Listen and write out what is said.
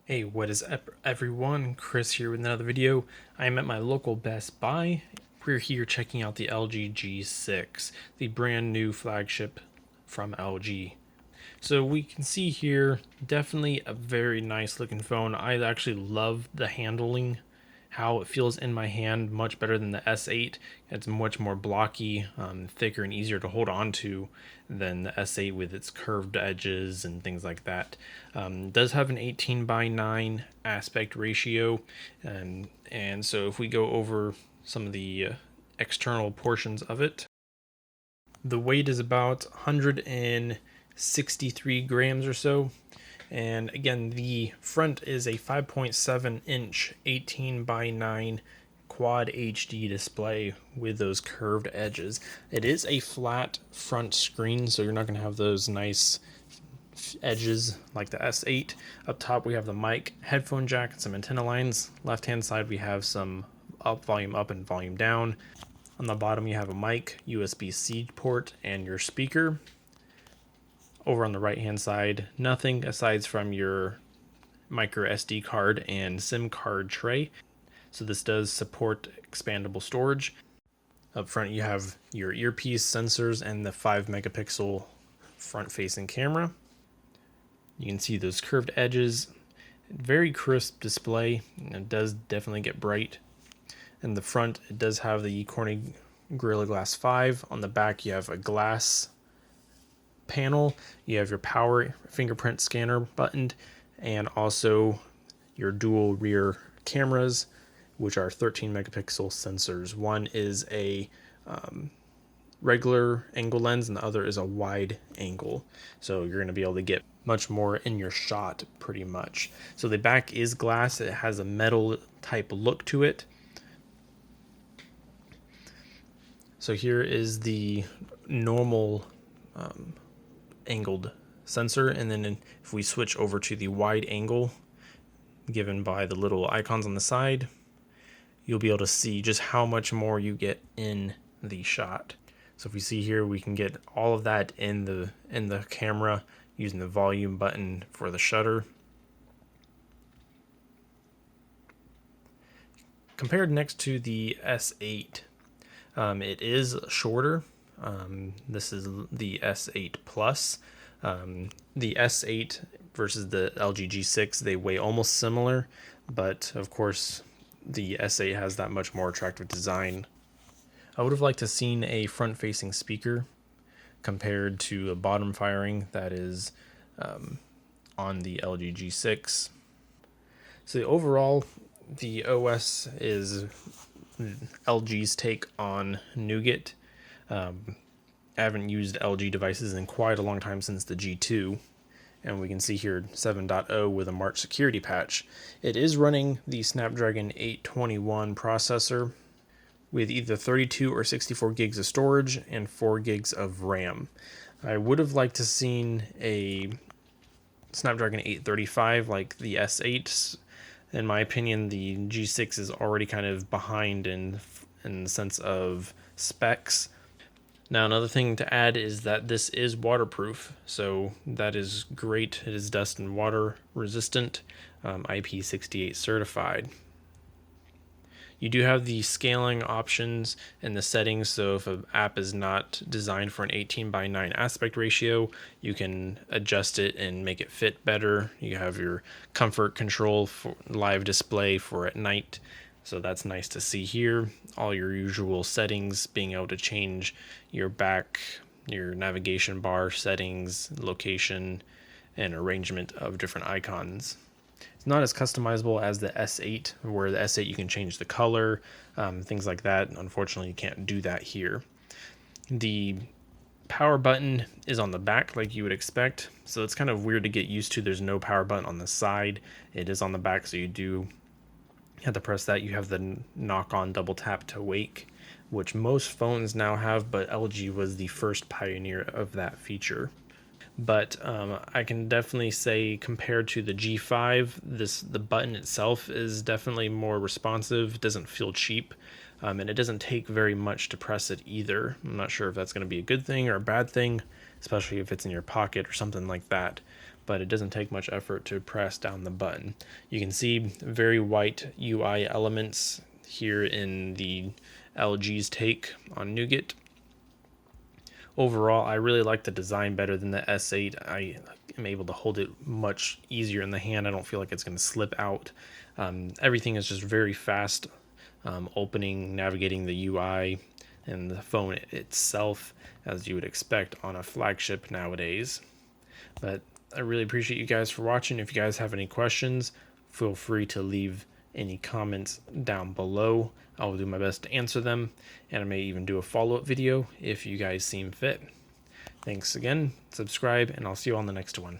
Hey, what is up, everyone? Chris here with another video. I am at my local Best Buy. We're here checking out the LG G6, the brand new flagship from LG. So we can see here, definitely a very nice looking phone. I actually love the handling, how it feels in my hand, much better than the S8. It's much more blocky, thicker, and easier to hold on to than the S8 with its curved edges and things like that. It does have an 18:9 aspect ratio, and so if we go over some of the external portions of it, the weight is about 163 grams or so. And again, the front is a 5.7 inch 18:9 quad HD display with those curved edges. It is a flat front screen, so you're not going to have those nice edges like the S8. Up top we have the mic, headphone jack, and some antenna lines. Left hand side we have some volume up and volume down. On the bottom you have a mic, USB-C port, and your speaker. Over on the right hand side, nothing aside from your micro SD card and SIM card tray. So this does support expandable storage. Up front you have your earpiece sensors and the 5 megapixel front facing camera. You can see those curved edges. Very crisp display. It does definitely get bright. In the front it does have the Corning Gorilla Glass 5. On the back you have a glass panel. You have your power fingerprint scanner button and also your dual rear cameras, which are 13 megapixel sensors. One is a regular angle lens and the other is a wide angle, so you're going to be able to get much more in your shot pretty much. So the back is glass. It has a metal type look to it. So here is the normal angled sensor, and then if we switch over to the wide angle given by the little icons on the side, you'll be able to see just how much more you get in the shot. So if we see here, we can get all of that in the camera using the volume button for the shutter. Compared next to the S8, it is shorter. This is the S8 Plus. The S8 versus the LG G6, they weigh almost similar, but of course the S8 has that much more attractive design. I would have liked to have seen a front-facing speaker compared to a bottom firing that is on the LG G6. So overall, the OS is LG's take on Nougat. I haven't used LG devices in quite a long time, since the G2, and we can see here 7.0 with a March security patch. It is running the Snapdragon 821 processor with either 32 or 64 gigs of storage and 4 gigs of RAM. I would have liked to have seen a Snapdragon 835 like the S8. In my opinion, the G6 is already kind of behind in the sense of specs. Now, another thing to add is that this is waterproof, so that is great. It is dust and water resistant, IP68 certified. You do have the scaling options in the settings, so if an app is not designed for an 18:9 aspect ratio, you can adjust it and make it fit better. You have your comfort control for live display for at night, so that's nice to see here. All your usual settings, being able to change your back, your navigation bar settings, location, and arrangement of different icons. It's not as customizable as the S8, where the S8 you can change the color, things like that. Unfortunately, you can't do that here. The power button is on the back like you would expect, so it's kind of weird to get used to. There's no power button on the side. It is on the back, so you do have to press that. You have the knock-on double tap to wake, which most phones now have, but LG was the first pioneer of that feature. But I can definitely say, compared to the G5, the button itself is definitely more responsive. It doesn't feel cheap, and it doesn't take very much to press it either. I'm not sure if that's going to be a good thing or a bad thing, especially if it's in your pocket or something like that. but it doesn't take much effort to press down the button. You can see very white UI elements here in the LG's take on Nougat. Overall, I really like the design better than the S8. I am able to hold it much easier in the hand. I don't feel like it's going to slip out. Everything is just very fast, opening, navigating the UI and the phone itself, as you would expect on a flagship nowadays. But I really appreciate you guys for watching. If you guys have any questions, feel free to leave any comments down below. I will do my best to answer them, and I may even do a follow-up video if you guys seem fit. Thanks again, subscribe, and I'll see you on the next one.